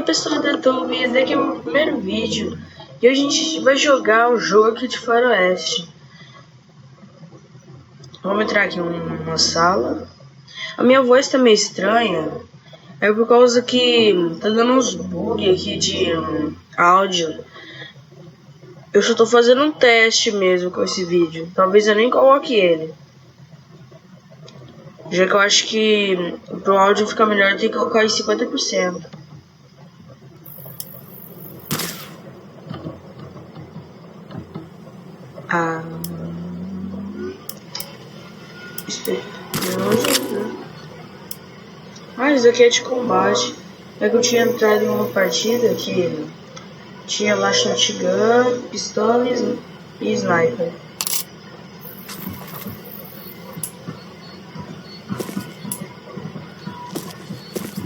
pessoal do YouTube, esse daqui é o meu primeiro vídeo e hoje a gente vai jogar um jogo aqui de faroeste. Vamos entrar aqui numa sala. A minha voz tá meio estranha, é por causa que tá dando uns bugs aqui de áudio. Eu só tô fazendo um teste mesmo com esse vídeo, talvez eu nem coloque ele. Já que eu acho que pro áudio ficar melhor eu tenho que colocar em 50%. Isso aqui é de combate. É que eu tinha entrado em uma partida que tinha lá shotgun, pistola e sniper.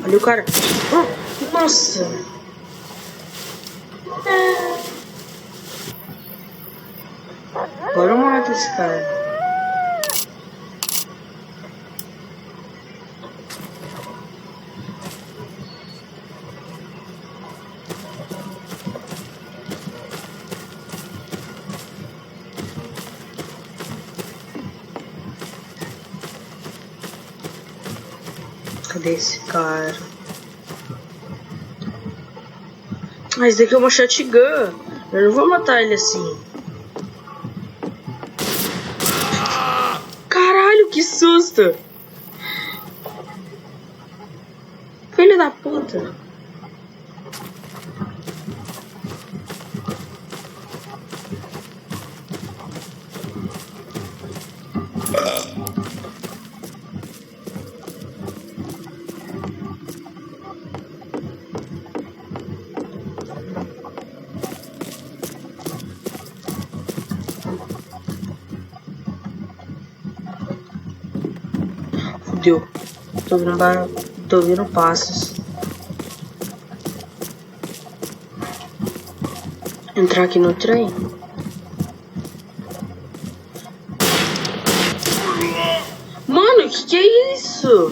Olha o cara. Oh, nossa. Agora eu mato esse cara. Cadê esse cara? Ah, esse daqui é uma shotgun. Eu não vou matar ele assim. Caralho, que susto! Filho da puta! Fudeu. Tô ouvindo passos. Entrar aqui no trem. Mano, que é isso?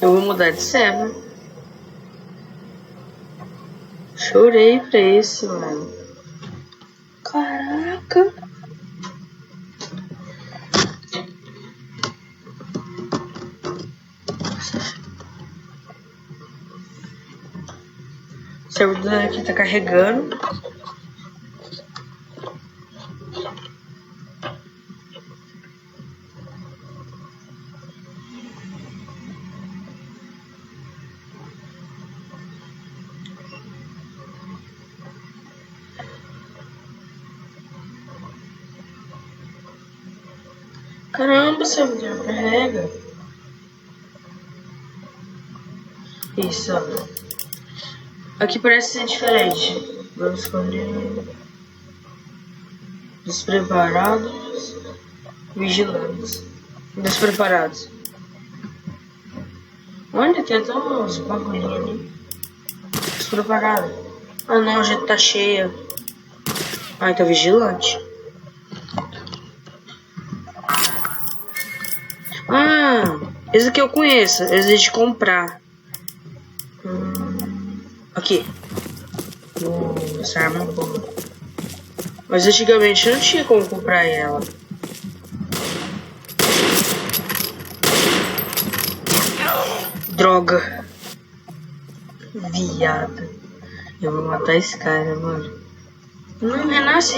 Eu vou mudar de server. Chorei pra isso, mano. Caraca. O servidor aqui tá carregando. Caramba, servidor carrega. Isso, ó. Aqui parece ser diferente. Vamos escolher despreparados, vigilantes. Despreparados. Olha, tem até uns bagulhinhos ali. Despreparado. Ah não, já tá cheia. Ah, então vigilante. Ah, esse aqui eu conheço. Esse é de comprar. Aqui. Essa arma é boa. Mas antigamente não tinha como comprar ela. Droga. Viado. Eu vou matar esse cara, mano. Não, renasce.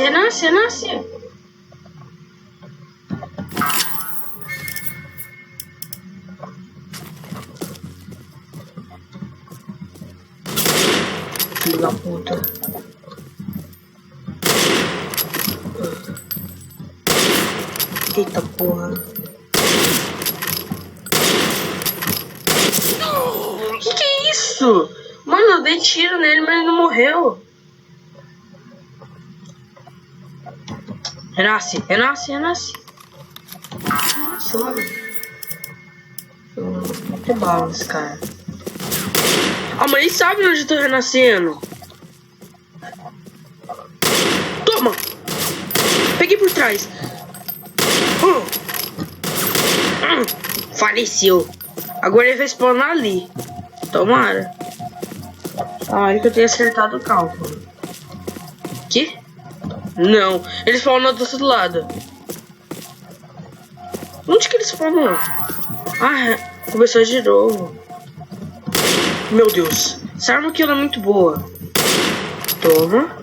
Filho da puta. Eita porra. Que é isso? Mano, eu dei tiro nele, mas ele não morreu. Renasce. Nossa, mano. Vou ter bala nesse cara. Ah, mas ele sabe onde eu tô renascendo. Toma! Peguei por trás. Faleceu. Agora ele vai spawnar ali. Tomara. Ah, que eu tenho acertado o cálculo. Que? Não, eles falam do outro lado. Onde que eles falam? Ah, começou de novo. Meu Deus, essa arma aqui ela é muito boa. Toma.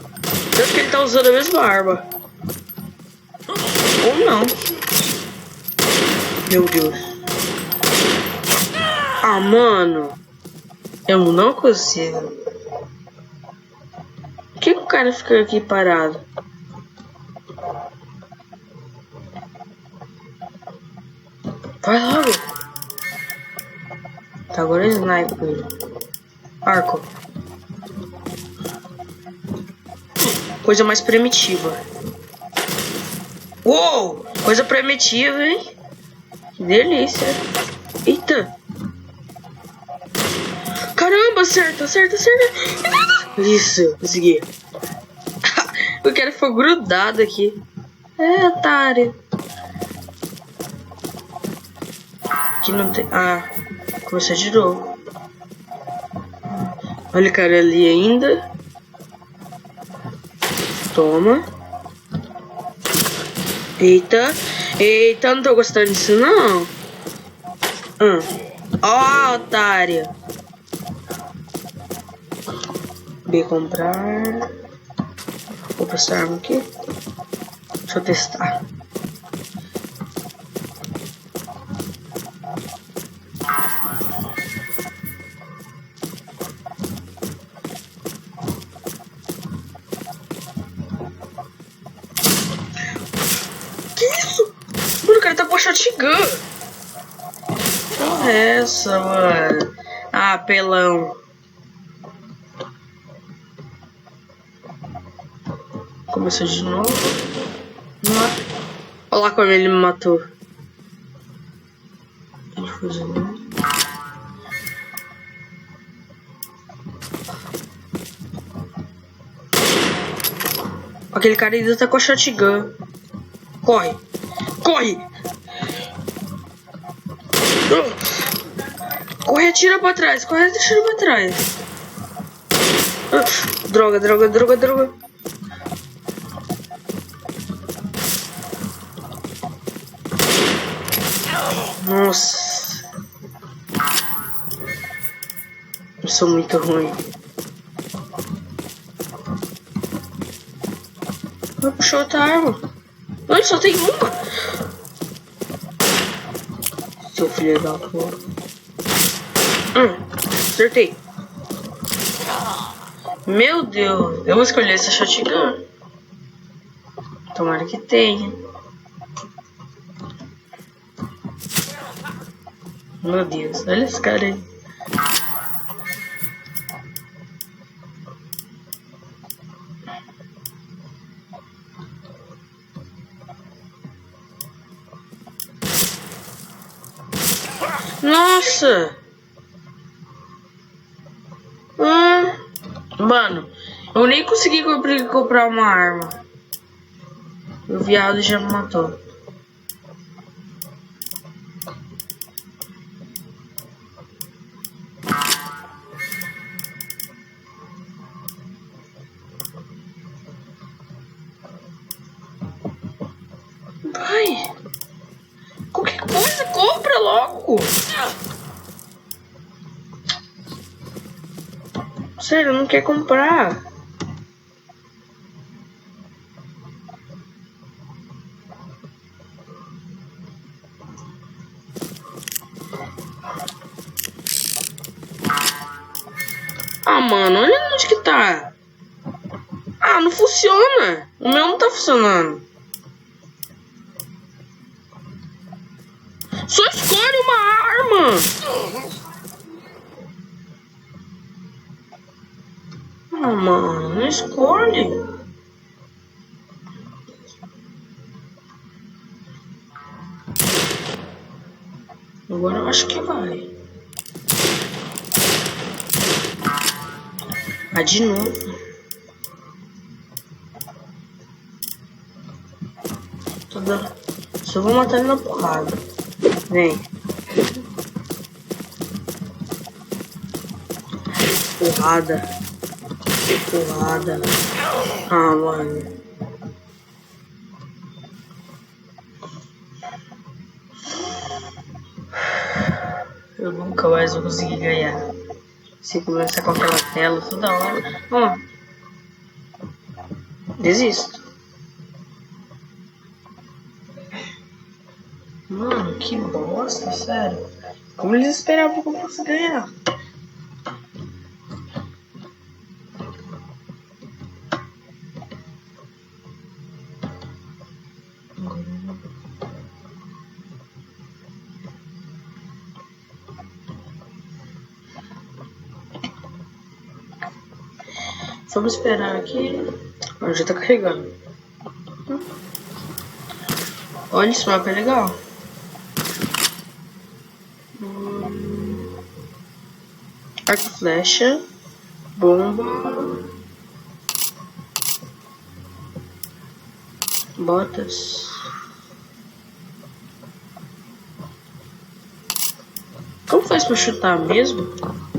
Tanto que ele tá usando a mesma arma. Ou não. Meu Deus. Ah, mano. Eu não consigo. Por que o cara fica aqui parado? Vai logo. Tá, agora é sniper. Arco. Coisa mais primitiva. Uou! Coisa primitiva, hein? Que delícia. Eita. Caramba, acerta. Isso, consegui. O cara ficou grudado aqui. É, otário. Aqui não tem... Ah, começou de novo. Olha o cara ali ainda. Toma. Eita. Eita, não tô gostando disso, não. Ó, otário. B comprar. Vou passar a arma aqui. Deixa eu testar. Que isso? Mano, o cara tá com a shotgun. Porra é essa, mano? Ah, pelão. Começou de novo. Olha lá como ele me matou. Ele fuzilou. Aquele cara ainda tá com a shotgun. Corre! Corre! Corre e atira pra trás! Corre e atira pra trás! Droga! Nossa! Eu sou muito ruim. Vai puxar outra arma. Não, só tem uma. Seu filho da porra. Acertei. Meu Deus. Eu vou escolher essa shotgun. Tomara que tenha. Meu Deus. Olha esse cara aí. Nossa! Mano, eu nem consegui comprar uma arma. O viado já me matou. Vai! Qualquer coisa, compra logo! Sério, não quer comprar. Ah, mano, olha onde que tá. Ah, não funciona. O meu não tá funcionando. Só escolhe uma arma. Ah, mano, não escolhe. Agora eu acho que vai. Ah, de novo. Tô dando... Só vou matar ele na porrada. Vem. Porrada. Porrada. Ah, mano. Eu nunca mais vou conseguir ganhar. Se começar com aquela tela toda hora. Ó. Desisto. Mano, que bosta, sério. Como eles esperavam que eu fosse ganhar? Vamos esperar aqui. Ó, já tá carregando. Olha, esse mapa é legal. Arco e flecha. Bomba. Botas. Como faz pra chutar mesmo?